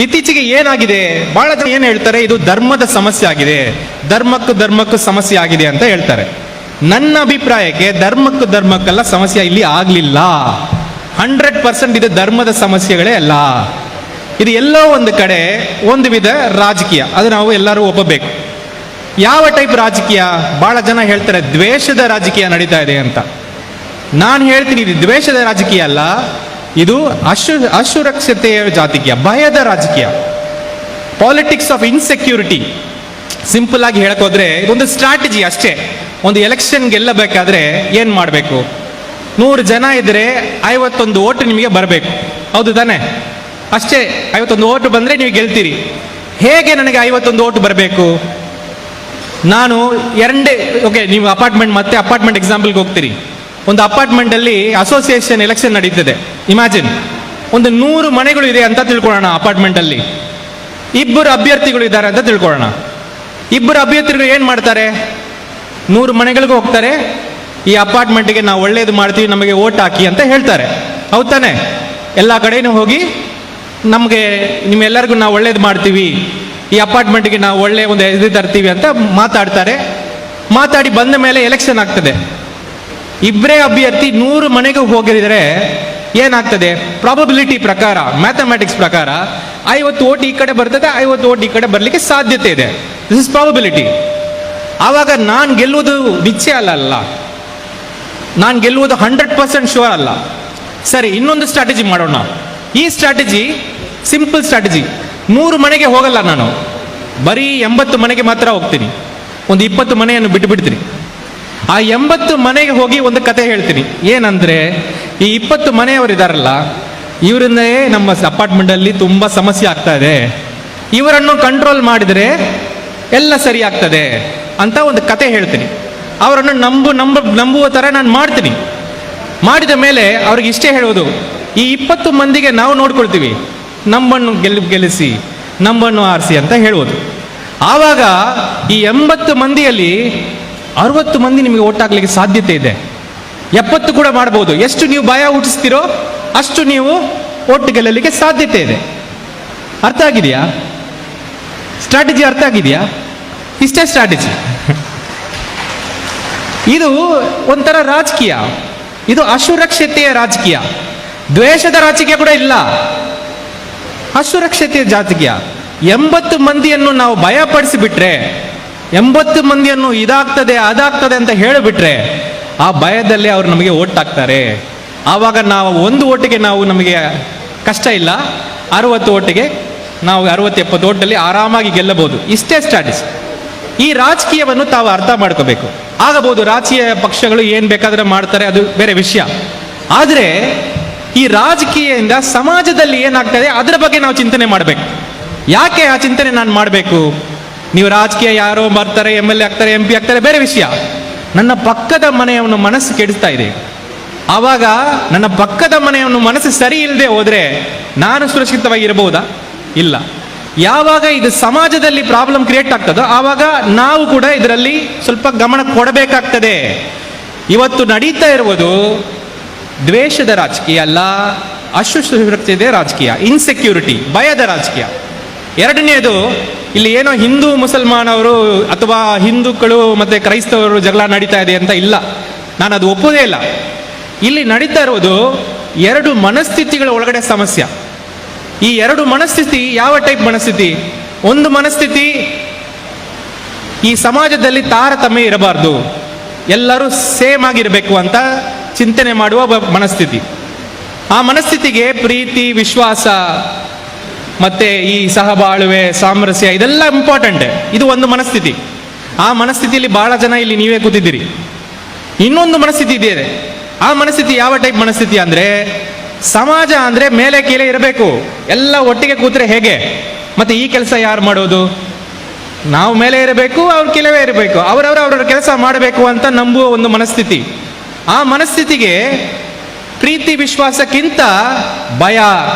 ಇತ್ತೀಚೆಗೆ ಏನಾಗಿದೆ, ಬಹಳ ಜನ ಏನ್ ಹೇಳ್ತಾರೆ, ಇದು ಧರ್ಮದ ಸಮಸ್ಯೆ ಆಗಿದೆ, ಧರ್ಮಕ್ಕೂ ಸಮಸ್ಯೆ ಆಗಿದೆ ಅಂತ ಹೇಳ್ತಾರೆ. ನನ್ನ ಅಭಿಪ್ರಾಯಕ್ಕೆ ಧರ್ಮಕ್ಕೆಲ್ಲ ಸಮಸ್ಯೆ ಇಲ್ಲಿ ಆಗ್ಲಿಲ್ಲ. 100% ಇದು ಧರ್ಮದ ಸಮಸ್ಯೆಗಳೇ ಅಲ್ಲ. ಇದು ಎಲ್ಲೋ ಒಂದು ಕಡೆ ಒಂದು ವಿಧ ರಾಜಕೀಯ, ಅದು ನಾವು ಎಲ್ಲರೂ ಒಪ್ಪಬೇಕು. ಯಾವ ಟೈಪ್ ರಾಜಕೀಯ? ಬಹಳ ಜನ ಹೇಳ್ತಾರೆ ದ್ವೇಷದ ರಾಜಕೀಯ ನಡೀತಾ ಇದೆ ಅಂತ. ನಾನು ಹೇಳ್ತೀನಿ ಇದು ದ್ವೇಷದ ರಾಜಕೀಯ ಅಲ್ಲ, ಇದು ಅಸುರಕ್ಷತೆಯ ರಾಜಕೀಯ, ಭಯದ ರಾಜಕೀಯ, ಪಾಲಿಟಿಕ್ಸ್ ಆಫ್ ಇನ್ಸೆಕ್ಯೂರಿಟಿ. ಸಿಂಪಲ್ ಆಗಿ ಹೇಳಕೋದ್ರೆ ಇದೊಂದು ಸ್ಟ್ರಾಟಜಿ ಅಷ್ಟೇ. ಒಂದು ಎಲೆಕ್ಷನ್ ಗೆಲ್ಲಬೇಕಾದ್ರೆ ಏನ್ ಮಾಡಬೇಕು? 100 ಜನ ಇದ್ರೆ 51 ಓಟು ನಿಮಗೆ ಬರಬೇಕು, ಹೌದು ತಾನೆ? ಅಷ್ಟೇ. 51 ಓಟು ಬಂದ್ರೆ ನೀವು ಗೆಲ್ತೀರಿ. ಹೇಗೆ ನನಗೆ 51 ಓಟು ಬರಬೇಕು? ನಾನು ಓಕೆ, ನೀವು ಅಪಾರ್ಟ್ಮೆಂಟ್ ಎಕ್ಸಾಂಪಲ್ಗೆ ಹೋಗ್ತೀರಿ. ಒಂದು ಅಪಾರ್ಟ್ಮೆಂಟ್ ಅಲ್ಲಿ ಅಸೋಸಿಯೇಷನ್ ಎಲೆಕ್ಷನ್ ನಡೀತದೆ. ಇಮ್ಯಾಜಿನ್, ಒಂದು 100 ಮನೆಗಳು ಇದೆ ಅಂತ ತಿಳ್ಕೊಳ್ಳೋಣ. ಅಪಾರ್ಟ್ಮೆಂಟ್ ಅಲ್ಲಿ 2 ಅಭ್ಯರ್ಥಿಗಳು ಇದ್ದಾರೆ ಅಂತ ತಿಳ್ಕೊಳ್ಳೋಣ. 2 ಅಭ್ಯರ್ಥಿಗಳು ಏನ್ ಮಾಡ್ತಾರೆ? 100 ಮನೆಗಳಿಗೂ ಹೋಗ್ತಾರೆ, ಈ ಅಪಾರ್ಟ್ಮೆಂಟ್ಗೆ ನಾವು ಒಳ್ಳೇದು ಮಾಡ್ತೀವಿ, ನಮಗೆ ಓಟ್ ಹಾಕಿ ಅಂತ ಹೇಳ್ತಾರೆ, ಹೌದ್ ತಾನೆ? ಎಲ್ಲ ಕಡೆನೂ ಹೋಗಿ ನಿಮ್ಮೆಲ್ಲರಿಗೂ ನಾವು ಒಳ್ಳೇದು ಮಾಡ್ತೀವಿ, ಈ ಅಪಾರ್ಟ್ಮೆಂಟ್ಗೆ ನಾವು ಒಳ್ಳೆ ಒಂದು ಇದು ತರ್ತೀವಿ ಅಂತ ಮಾತಾಡ್ತಾರೆ. ಮಾತಾಡಿ ಬಂದ ಮೇಲೆ ಎಲೆಕ್ಷನ್ ಆಗ್ತದೆ. 2 ಅಭ್ಯರ್ಥಿ 100 ಮನೆಗೆ ಹೋಗಿದ್ರೆ ಏನಾಗ್ತದೆ? ಪ್ರಾಬಬಿಲಿಟಿ ಪ್ರಕಾರ, ಮ್ಯಾಥಮೆಟಿಕ್ಸ್ ಪ್ರಕಾರ 50 ಓಟ್ ಈ ಕಡೆ ಬರ್ತದೆ, 50 ಓಟ್ ಈ ಕಡೆ ಬರಲಿಕ್ಕೆ ಸಾಧ್ಯತೆ ಇದೆ. This is probability. ಆವಾಗ ನಾನು ಗೆಲ್ಲುವುದು ನಿಶ್ಚಯ ಅಲ್ಲ, ನಾನು ಗೆಲ್ಲುವುದು 100% ಶೂರ್ ಅಲ್ಲ. ಸರಿ, ಇನ್ನೊಂದು ಸ್ಟ್ರಾಟಜಿ ಮಾಡೋಣ. ಈ ಸ್ಟ್ರಾಟಜಿ ಸಿಂಪಲ್ ಸ್ಟ್ರಾಟಜಿ. 100 ಮನೆಗೆ ಹೋಗಲ್ಲ ನಾನು, ಬರೀ 80 ಮನೆಗೆ ಮಾತ್ರ ಹೋಗ್ತೀನಿ. ಒಂದು 20 ಮನೆಯನ್ನು ಬಿಡ್ತೀನಿ. ಆ 80 ಮನೆಗೆ ಹೋಗಿ ಒಂದು ಕತೆ ಹೇಳ್ತೀನಿ. ಏನಂದ್ರೆ, ಈ 20 ಮನೆಯವರು ಇದಾರಲ್ಲ, ಇವರಿಂದೇ ನಮ್ಮ ಅಪಾರ್ಟ್ಮೆಂಟ್ ಅಲ್ಲಿ ತುಂಬಾ ಸಮಸ್ಯೆ ಆಗ್ತಾ ಇದೆ, ಇವರನ್ನು ಕಂಟ್ರೋಲ್ ಮಾಡಿದ್ರೆ ಎಲ್ಲ ಸರಿ ಆಗ್ತದೆ ಅಂತ ಒಂದು ಕತೆ ಹೇಳ್ತೀನಿ. ಅವರನ್ನು ನಂಬುವ ತರ ನಾನು ಮಾಡ್ತೀನಿ. ಮಾಡಿದ ಮೇಲೆ ಅವ್ರಿಗೆ ಇಷ್ಟೇ ಹೇಳೋದು, ಈ 20 ಮಂದಿಗೆ ನಾವು ನೋಡ್ಕೊಳ್ತೀವಿ, ನಮ್ಮನ್ನು ಗೆಲ್ಲಿಸಿ, ನಮ್ಮನ್ನು ಆರಿಸಿ ಅಂತ ಹೇಳುವುದು. ಆವಾಗ ಈ 80 ಮಂದಿಯಲ್ಲಿ 60 ಮಂದಿ ನಿಮಗೆ ಓಟ್ ಹಾಕ್ಲಿಕ್ಕೆ ಸಾಧ್ಯತೆ ಇದೆ, 70 ಕೂಡ ಮಾಡಬಹುದು. ಎಷ್ಟು ನೀವು ಭಯ ಹುಟ್ಟಿಸ್ತೀರೋ ಅಷ್ಟು ನೀವು ಓಟ್ ಗೆಲ್ಲಲಿಕ್ಕೆ ಸಾಧ್ಯತೆ ಇದೆ. ಅರ್ಥ ಆಗಿದೆಯಾ? ಸ್ಟ್ರಾಟಜಿ ಅರ್ಥ ಆಗಿದೆಯಾ? ಇಷ್ಟೇ ಸ್ಟ್ರಾಟಜಿ. ಇದು ಒಂಥರ ರಾಜಕೀಯ, ಇದು ಅಸುರಕ್ಷತೆಯ ರಾಜಕೀಯ. ದ್ವೇಷದ ರಾಜಕೀಯ ಕೂಡ ಇಲ್ಲ, ಅಸುರಕ್ಷತೆಯ ರಾಜಕೀಯ. 80 ಮಂದಿಯನ್ನು ನಾವು ಭಯಪಡಿಸಿಬಿಟ್ರೆ, 80 ಮಂದಿಯನ್ನು ಇದಾಗ್ತದೆ ಅದಾಗ್ತದೆ ಅಂತ ಹೇಳಿಬಿಟ್ರೆ, ಆ ಭಯದಲ್ಲಿ ಅವರು ನಮಗೆ ಓಟ್ ಹಾಕ್ತಾರೆ. ಆವಾಗ ನಾವು 1 ಓಟಿಗೆ ನಮಗೆ ಕಷ್ಟ ಇಲ್ಲ, 60 ಓಟಿಗೆ ನಾವು 60-70 ಓಟಲ್ಲಿ ಆರಾಮಾಗಿ ಗೆಲ್ಲಬಹುದು. ಇಷ್ಟೇ ಸ್ಟ್ರಾಟಜಿ. ಈ ರಾಜಕೀಯವನ್ನು ತಾವು ಅರ್ಥ ಮಾಡ್ಕೋಬೇಕು. ಆಗಬಹುದು ರಾಜಕೀಯ ಪಕ್ಷಗಳು ಏನ್ ಬೇಕಾದ್ರೆ ಮಾಡ್ತಾರೆ, ಅದು ಬೇರೆ ವಿಷಯ. ಆದ್ರೆ ಈ ರಾಜಕೀಯದಿಂದ ಸಮಾಜದಲ್ಲಿ ಏನಾಗ್ತದೆ ಅದರ ಬಗ್ಗೆ ನಾವು ಚಿಂತನೆ ಮಾಡಬೇಕು. ಯಾಕೆ ಆ ಚಿಂತನೆ ನಾನು ಮಾಡಬೇಕು? ನೀವು ರಾಜಕೀಯ ಯಾರೋ ಬರ್ತಾರೆ, MLA ಆಗ್ತಾರೆ, MP ಆಗ್ತಾರೆ, ಬೇರೆ ವಿಷಯ. ನನ್ನ ಪಕ್ಕದ ಮನೆಯವನು ಮನಸ್ಸು ಕೆಡಿಸ್ತಾ ಇದೆ. ಆವಾಗ ನನ್ನ ಪಕ್ಕದ ಮನೆಯವನು ಮನಸ್ಸು ಸರಿ ಇಲ್ಲದೆ ಹೋದ್ರೆ ನಾನು ಸುರಕ್ಷಿತವಾಗಿ ಇರಬಹುದಾ? ಇಲ್ಲ. ಯಾವಾಗ ಇದು ಸಮಾಜದಲ್ಲಿ ಪ್ರಾಬ್ಲಮ್ ಕ್ರಿಯೇಟ್ ಆಗ್ತದೋ ಆವಾಗ ನಾವು ಕೂಡ ಇದರಲ್ಲಿ ಸ್ವಲ್ಪ ಗಮನ ಕೊಡಬೇಕಾಗ್ತದೆ. ಇವತ್ತು ನಡೀತಾ ಇರುವುದು ದ್ವೇಷದ ರಾಜಕೀಯ ಅಲ್ಲ, ಅಸುರಕ್ಷತೆಯ ರಾಜಕೀಯ, ಇನ್ಸೆಕ್ಯೂರಿಟಿ, ಭಯದ ರಾಜಕೀಯ. ಎರಡನೆಯದು, ಇಲ್ಲಿ ಏನೋ ಹಿಂದೂ ಮುಸಲ್ಮಾನವರು ಅಥವಾ ಹಿಂದೂಗಳು ಮತ್ತೆ ಕ್ರೈಸ್ತವರು ಜಗಳ ನಡೀತಾ ಇದೆ ಅಂತ ಇಲ್ಲ, ನಾನು ಅದು ಒಪ್ಪುವುದೇ ಇಲ್ಲ. ಇಲ್ಲಿ ನಡೀತಾ ಇರುವುದು 2 ಮನಸ್ಥಿತಿಗಳ ಒಳಗಡೆ ಸಮಸ್ಯೆ. ಈ 2 ಮನಸ್ಥಿತಿ ಯಾವ ಟೈಪ್ ಮನಸ್ಥಿತಿ? ಒಂದು ಮನಸ್ಥಿತಿ, ಈ ಸಮಾಜದಲ್ಲಿ ತಾರತಮ್ಯ ಇರಬಾರ್ದು, ಎಲ್ಲರೂ ಸೇಮ್ ಆಗಿರಬೇಕು ಅಂತ ಚಿಂತನೆ ಮಾಡುವ ಮನಸ್ಥಿತಿ. ಆ ಮನಸ್ಥಿತಿಗೆ ಪ್ರೀತಿ, ವಿಶ್ವಾಸ ಮತ್ತೆ ಈ ಸಹಬಾಳುವೆ, ಸಾಮರಸ್ಯ ಇದೆಲ್ಲ ಇಂಪಾರ್ಟೆಂಟ್. ಇದು ಒಂದು ಮನಸ್ಥಿತಿ. ಆ ಮನಸ್ಥಿತಿಯಲ್ಲಿ ಬಹಳ ಜನ ಇಲ್ಲಿ ನೀವೇ ಕೂತಿದ್ದೀರಿ. ಇನ್ನೊಂದು ಮನಸ್ಥಿತಿ ಇದೆ. ಆ ಮನಸ್ಥಿತಿ ಯಾವ ಟೈಪ್ ಮನಸ್ಥಿತಿ ಅಂದ್ರೆ, ಸಮಾಜ ಅಂದ್ರೆ ಮೇಲೆ ಕೀಳೆ ಇರಬೇಕು, ಎಲ್ಲ ಒಟ್ಟಿಗೆ ಕೂತ್ರೆ ಹೇಗೆ? ಮತ್ತೆ ಈ ಕೆಲಸ ಯಾರು ಮಾಡೋದು? ನಾವು ಮೇಲೆ ಇರಬೇಕು, ಅವ್ರ ಕೆಳವೇ ಇರಬೇಕು, ಅವರವರ ಕೆಲಸ ಮಾಡಬೇಕು ಅಂತ ನಂಬುವ ಒಂದು ಮನಸ್ಥಿತಿ. ಆ ಮನಸ್ಥಿತಿಗೆ ಪ್ರೀತಿ ವಿಶ್ವಾಸಕ್ಕಿಂತ ಭಯ,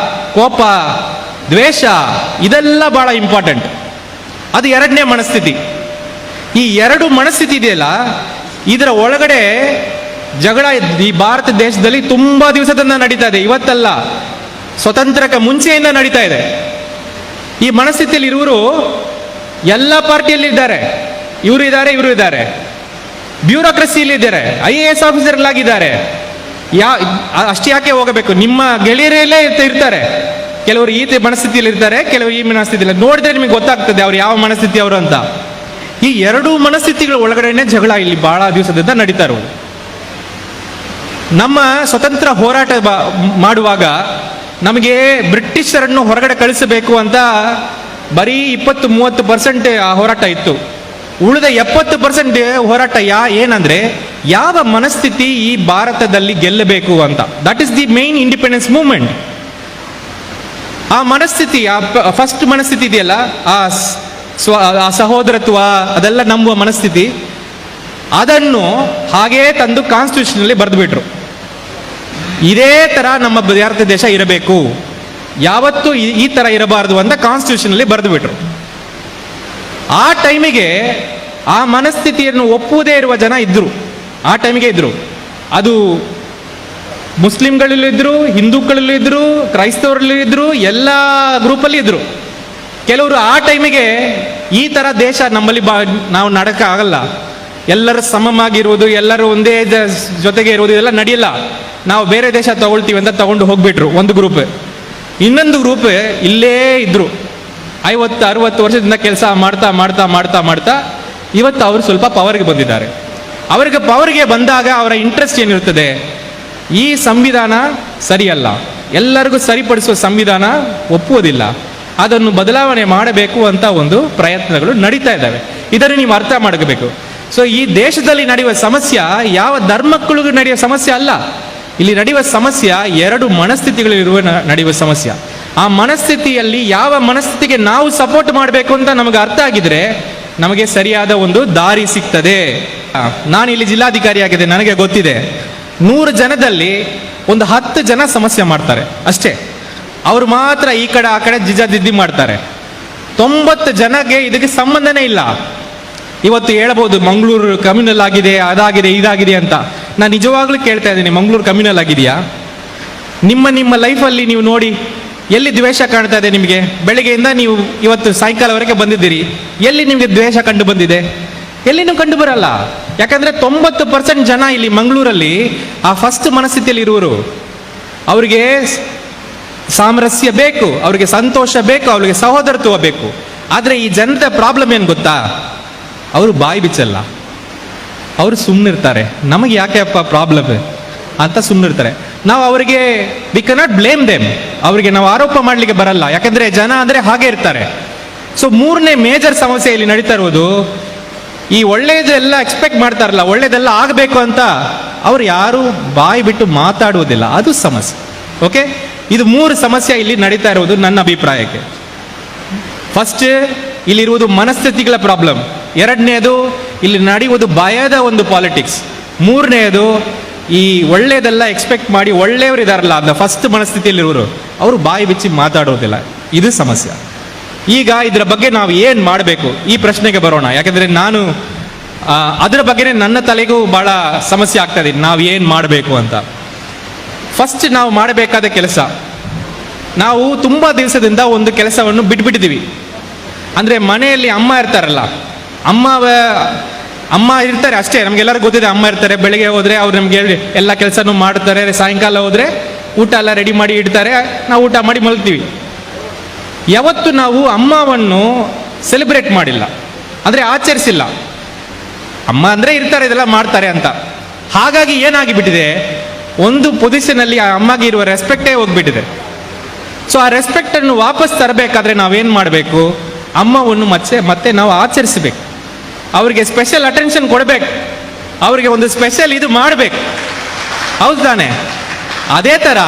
ಕೋಪ, ದ್ವೇಷ ಇದೆಲ್ಲ ಬಹಳ ಇಂಪಾರ್ಟೆಂಟ್. ಅದು 2ನೇ ಮನಸ್ಥಿತಿ. ಈ 2 ಮನಸ್ಥಿತಿ ಇದೆಯಲ್ಲ, ಇದರ ಒಳಗಡೆ ಜಗಳ ಈ ಭಾರತ ದೇಶದಲ್ಲಿ ತುಂಬಾ ದಿವಸದಿಂದ ನಡೀತಾ ಇದೆ. ಇವತ್ತಲ್ಲ, ಸ್ವತಂತ್ರಕ್ಕೆ ಮುಂಚೆಯಿಂದ ನಡೀತಾ ಇದೆ. ಈ ಮನಸ್ಥಿತಿಯಲ್ಲಿ ಇರುವರು ಎಲ್ಲ ಪಾರ್ಟಿಯಲ್ಲಿ ಇದ್ದಾರೆ, ಇವರು ಇದ್ದಾರೆ, ಬ್ಯೂರೋಕ್ರಸಿಯಲ್ಲಿ ಇದ್ದಾರೆ, IAS ಆಫೀಸರ್ಲಾಗಿದ್ದಾರೆ. ಅಷ್ಟು ಯಾಕೆ ಹೋಗಬೇಕು? ನಿಮ್ಮ ಗೆಳೆಯರಲ್ಲೇ ಇರ್ತಾರೆ. ಕೆಲವರು ಈ ಮನಸ್ಥಿತಿಯಲ್ಲಿ ಇರ್ತಾರೆ, ಕೆಲವರು ಈ ಮನಸ್ಥಿತಿಯಲ್ಲಿ. ನೋಡಿದ್ರೆ ನಿಮಗೆ ಗೊತ್ತಾಗ್ತದೆ ಅವ್ರು ಯಾವ ಮನಸ್ಥಿತಿ ಅವರು ಅಂತ. ಈ ಎರಡೂ ಮನಸ್ಥಿತಿಗಳ ಒಳಗಡೆನೆ ಜಗಳ ಇಲ್ಲಿ ಬಹಳ ದಿವಸದಿಂದ ನಡೀತಾ ಇರೋದು. ನಮ್ಮ ಸ್ವತಂತ್ರ ಹೋರಾಟ ಮಾಡುವಾಗ ನಮಗೆ ಬ್ರಿಟಿಷರನ್ನು ಹೊರಗಡೆ ಕಳಿಸಬೇಕು ಅಂತ ಬರೀ 20-30% ಆ ಹೋರಾಟ ಇತ್ತು. ಉಳಿದ 70% ಹೋರಾಟ ಏನಂದ್ರೆ ಯಾವ ಮನಸ್ಥಿತಿ ಈ ಭಾರತದಲ್ಲಿ ಗೆಲ್ಲಬೇಕು ಅಂತ. That is the main independence movement. ಆ ಮನಸ್ಥಿತಿ, ಆ ಫಸ್ಟ್ ಮನಸ್ಥಿತಿ ಇದೆಯಲ್ಲ, ಆ ಸಹೋದರತ್ವ, ಅದೆಲ್ಲ ನಂಬುವ ಮನಸ್ಥಿತಿ, ಅದನ್ನು ಹಾಗೇ ತಂದು ಕಾನ್ಸ್ಟಿಟ್ಯೂಷನ್ ಅಲ್ಲಿ ಬರೆದುಬಿಟ್ರು. ಇದೇ ತರ ನಮ್ಮ ಭಾರತ ದೇಶ ಇರಬೇಕು, ಯಾವತ್ತೂ ಈ ತರ ಇರಬಾರದು ಅಂತ ಕಾನ್ಸ್ಟಿಟ್ಯೂಷನ್ ಅಲ್ಲಿ ಬರೆದು ಬಿಟ್ರು. ಆ ಟೈಮಿಗೆ ಆ ಮನಸ್ಥಿತಿಯನ್ನು ಒಪ್ಪುವುದೇ ಇರುವ ಜನ ಇದ್ರು, ಆ ಟೈಮಿಗೆ ಇದ್ರು. ಅದು ಮುಸ್ಲಿಂಗಳಲ್ಲೂ ಇದ್ರು, ಹಿಂದೂಗಳಲ್ಲೂ ಇದ್ರು, ಕ್ರೈಸ್ತವರಲ್ಲೂ ಇದ್ರು, ಎಲ್ಲ ಗ್ರೂಪಲ್ಲಿ ಇದ್ರು. ಕೆಲವರು ಆ ಟೈಮಿಗೆ ಈ ತರ ದೇಶ ನಮ್ಮಲ್ಲಿ ನಾವು ನಡಕ ಆಗಲ್ಲ, ಎಲ್ಲರೂ ಸಮವಾಗಿರುವುದು, ಎಲ್ಲರೂ ಒಂದೇ ಜೊತೆಗೆ ಇರುವುದು, ಇದೆಲ್ಲ ನಡೆಯಲ್ಲ, ನಾವು ಬೇರೆ ದೇಶ ತಗೊಳ್ತೀವಿ ಅಂತ ತಗೊಂಡು ಹೋಗ್ಬಿಟ್ರು ಒಂದು ಗ್ರೂಪ್. ಇನ್ನೊಂದು ಗ್ರೂಪ್ ಇಲ್ಲೇ ಇದ್ರು, 50-60 ವರ್ಷದಿಂದ ಕೆಲಸ ಮಾಡ್ತಾ ಮಾಡ್ತಾ ಮಾಡ್ತಾ ಮಾಡ್ತಾ ಇವತ್ತು ಅವರು ಸ್ವಲ್ಪ ಪವರ್ಗೆ ಬಂದಿದ್ದಾರೆ. ಅವರಿಗೆ ಪವರ್ಗೆ ಬಂದಾಗ ಅವರ ಇಂಟ್ರೆಸ್ಟ್ ಏನಿರ್ತದೆ, ಈ ಸಂವಿಧಾನ ಸರಿಯಲ್ಲ, ಎಲ್ಲರಿಗೂ ಸರಿಪಡಿಸುವ ಸಂವಿಧಾನ ಒಪ್ಪುವುದಿಲ್ಲ, ಅದನ್ನು ಬದಲಾವಣೆ ಮಾಡಬೇಕು ಅಂತ ಒಂದು ಪ್ರಯತ್ನಗಳು ನಡೀತಾ ಇದ್ದಾವೆ. ಇದನ್ನು ನೀವು ಅರ್ಥ ಮಾಡಬೇಕು. ಸೊ ಈ ದೇಶದಲ್ಲಿ ನಡೆಯುವ ಸಮಸ್ಯೆ ಯಾವ ಧರ್ಮಕ್ಕಳಿಗೂ ನಡೆಯುವ ಸಮಸ್ಯೆ ಅಲ್ಲ. ಇಲ್ಲಿ ನಡೆಯುವ ಸಮಸ್ಯೆ ಎರಡು ಮನಸ್ಥಿತಿಗಳಿರುವ ನಡೆಯುವ ಸಮಸ್ಯೆ. ಆ ಮನಸ್ಥಿತಿಯಲ್ಲಿ ಯಾವ ಮನಸ್ಥಿತಿಗೆ ನಾವು ಸಪೋರ್ಟ್ ಮಾಡಬೇಕು ಅಂತ ನಮಗೆ ಅರ್ಥ ಆಗಿದ್ರೆ ನಮಗೆ ಸರಿಯಾದ ಒಂದು ದಾರಿ ಸಿಗ್ತದೆ. ನಾನು ಇಲ್ಲಿ ಜಿಲ್ಲಾಧಿಕಾರಿ ಆಗಿದೆ, ನನಗೆ ಗೊತ್ತಿದೆ 100 ಜನದಲ್ಲಿ ಒಂದು 10 ಜನ ಸಮಸ್ಯೆ ಮಾಡ್ತಾರೆ ಅಷ್ಟೇ. ಅವರು ಮಾತ್ರ ಈ ಕಡೆ ಆ ಕಡೆ ಜಿದ್ದಿ ಮಾಡ್ತಾರೆ. 90 ಜನಕ್ಕೆ ಇದಕ್ಕೆ ಸಂಬಂಧನೇ ಇಲ್ಲ. ಇವತ್ತು ಹೇಳ್ಬೋದು ಮಂಗಳೂರು ಕಮ್ಯುನಲ್ ಆಗಿದೆ, ಅದಾಗಿದೆ, ಇದಾಗಿದೆ ಅಂತ. ನಾನು ನಿಜವಾಗ್ಲೂ ಕೇಳ್ತಾ ಇದ್ದೀನಿ, ಮಂಗಳೂರು ಕಮ್ಯುನಲ್ ಆಗಿದೆಯಾ? ನಿಮ್ಮ ಲೈಫಲ್ಲಿ ನೀವು ನೋಡಿ, ಎಲ್ಲಿ ದ್ವೇಷ ಕಾಣ್ತಾ ಇದೆ ನಿಮಗೆ? ಬೆಳಗ್ಗೆಯಿಂದ ನೀವು ಇವತ್ತು ಸಾಯಂಕಾಲವರೆಗೆ ಬಂದಿದ್ದೀರಿ, ಎಲ್ಲಿ ನಿಮಗೆ ದ್ವೇಷ ಕಂಡು ಬಂದಿದೆ? ಎಲ್ಲಿನೂ ಕಂಡು ಬರಲ್ಲ. ಯಾಕಂದ್ರೆ 90% ಜನ ಇಲ್ಲಿ ಮಂಗಳೂರಲ್ಲಿ ಆ ಫಸ್ಟ್ ಮನಸ್ಥಿತಿಯಲ್ಲಿ ಇರುವರು. ಅವರಿಗೆ ಸಾಮರಸ್ಯ ಬೇಕು, ಅವರಿಗೆ ಸಂತೋಷ ಬೇಕು, ಅವರಿಗೆ ಸಹೋದರತ್ವ ಬೇಕು. ಆದರೆ ಈ ಜನತೆ ಪ್ರಾಬ್ಲಮ್ ಏನು ಗೊತ್ತಾ? ಅವರು ಬಾಯಿ ಬಿಚ್ಚಲ್ಲ, ಅವರು ಸುಮ್ಮನಿರ್ತಾರೆ. ನಮಗೆ ಯಾಕೆ ಅಪ್ಪ ಪ್ರಾಬ್ಲಮ್ ಅಂತ ಸುಮ್ಮನಿರ್ತಾರೆ. ನಾವು ಅವರಿಗೆ ವಿ ಕೆನಾಟ್ ಬ್ಲೇಮ್ ದೆಮ್, ಅವರಿಗೆ ನಾವು ಆರೋಪ ಮಾಡಲಿಕ್ಕೆ ಬರಲ್ಲ. ಯಾಕಂದ್ರೆ ಜನ ಅಂದ್ರೆ ಹಾಗೆ ಇರ್ತಾರೆ. ಸೊ 3ನೇ ಮೇಜರ್ ಸಮಸ್ಯೆ ಇಲ್ಲಿ ನಡೀತಾ ಇರೋದು, ಈ ಒಳ್ಳೇದೆಲ್ಲ ಎಕ್ಸ್ಪೆಕ್ಟ್ ಮಾಡ್ತಾರಲ್ಲ, ಒಳ್ಳೇದೆಲ್ಲ ಆಗಬೇಕು ಅಂತ ಅವ್ರು ಯಾರು ಬಾಯಿ ಬಿಟ್ಟು ಮಾತಾಡುವುದಿಲ್ಲ, ಅದು ಸಮಸ್ಯೆ. ಓಕೆ, ಇದು 3 ಸಮಸ್ಯೆ ಇಲ್ಲಿ ನಡೀತಾ ಇರುವುದು ನನ್ನ ಅಭಿಪ್ರಾಯಕ್ಕೆ. ಫಸ್ಟ್ ಇಲ್ಲಿರುವುದು ಮನಸ್ಥಿತಿಗಳ ಪ್ರಾಬ್ಲಮ್, 2ನೇದು ಇಲ್ಲಿ ನಡೆಯುವುದು ಭಯದ ಒಂದು ಪಾಲಿಟಿಕ್ಸ್, 3ನೇದು ಈ ಒಳ್ಳೇದೆಲ್ಲ ಎಕ್ಸ್ಪೆಕ್ಟ್ ಮಾಡಿ ಒಳ್ಳೆಯವರು ಇದಾರಲ್ಲ ಅದನ್ನ ಫಸ್ಟ್ ಮನಸ್ಥಿತಿಯಲ್ಲಿರುವರು, ಅವರು ಬಾಯಿ ಬಿಚ್ಚಿ ಮಾತಾಡೋದಿಲ್ಲ, ಇದು ಸಮಸ್ಯೆ. ಈಗ ಇದರ ಬಗ್ಗೆ ನಾವು ಏನು ಮಾಡಬೇಕು ಈ ಪ್ರಶ್ನೆಗೆ ಬರೋಣ. ಯಾಕಂದ್ರೆ ನಾನು ಅದರ ಬಗ್ಗೆ ನನ್ನ ತಲೆಗೂ ಬಹಳ ಸಮಸ್ಯೆ ಆಗ್ತಾ ಇದೆ, ನಾವು ಏನು ಮಾಡಬೇಕು ಅಂತ. ಫಸ್ಟ್ ನಾವು ಮಾಡಬೇಕಾದ ಕೆಲಸ, ನಾವು ತುಂಬಾ ದಿವಸದಿಂದ ಒಂದು ಕೆಲಸವನ್ನು ಬಿಟ್ಬಿಟ್ಟಿದ್ದೀವಿ. ಅಂದ್ರೆ ಮನೆಯಲ್ಲಿ ಅಮ್ಮ ಇರ್ತಾರಲ್ಲ, ಅಮ್ಮ ಇರ್ತಾರೆ ಅಷ್ಟೇ, ನಮ್ಗೆಲ್ಲರೂ ಗೊತ್ತಿದೆ. ಅಮ್ಮ ಇರ್ತಾರೆ, ಬೆಳಿಗ್ಗೆ ಹೋದ್ರೆ ಅವ್ರು ನಮ್ಗೆ ಎಲ್ಲ ಕೆಲಸನೂ ಮಾಡ್ತಾರೆ, ಸಾಯಂಕಾಲ ಹೋದ್ರೆ ಊಟ ಎಲ್ಲ ರೆಡಿ ಮಾಡಿ ಇಡ್ತಾರೆ, ನಾವು ಊಟ ಮಾಡಿ ಮಲಗ್ತೀವಿ. ಯಾವತ್ತು ನಾವು ಅಮ್ಮವನ್ನು ಸೆಲೆಬ್ರೇಟ್ ಮಾಡಿಲ್ಲ, ಅಂದ್ರೆ ಆಚರಿಸಿಲ್ಲ. ಅಮ್ಮ ಅಂದ್ರೆ ಇರ್ತಾರೆ, ಇದೆಲ್ಲ ಮಾಡ್ತಾರೆ ಅಂತ. ಹಾಗಾಗಿ ಏನಾಗಿಬಿಟ್ಟಿದೆ, ಒಂದು ಪೊಸಿಷನ್ ಅಲ್ಲಿ ಆ ಅಮ್ಮಗೆ ಇರುವ ರೆಸ್ಪೆಕ್ಟೇ ಹೋಗ್ಬಿಟ್ಟಿದೆ. ಸೊ ಆ ರೆಸ್ಪೆಕ್ಟ್ ಅನ್ನು ವಾಪಸ್ ತರಬೇಕಾದ್ರೆ ನಾವೇನ್ ಮಾಡಬೇಕು, ಅಮ್ಮವನ್ನು ಮತ್ತೆ ನಾವು ಆಚರಿಸಬೇಕು, ಅವರಿಗೆ ಸ್ಪೆಷಲ್ ಅಟೆನ್ಷನ್ ಕೊಡಬೇಕು, ಅವರಿಗೆ ಒಂದು ಸ್ಪೆಷಲ್ ಇದು ಮಾಡಬೇಕು, ಹೌದು ತಾನೆ? ಅದೇ ತರ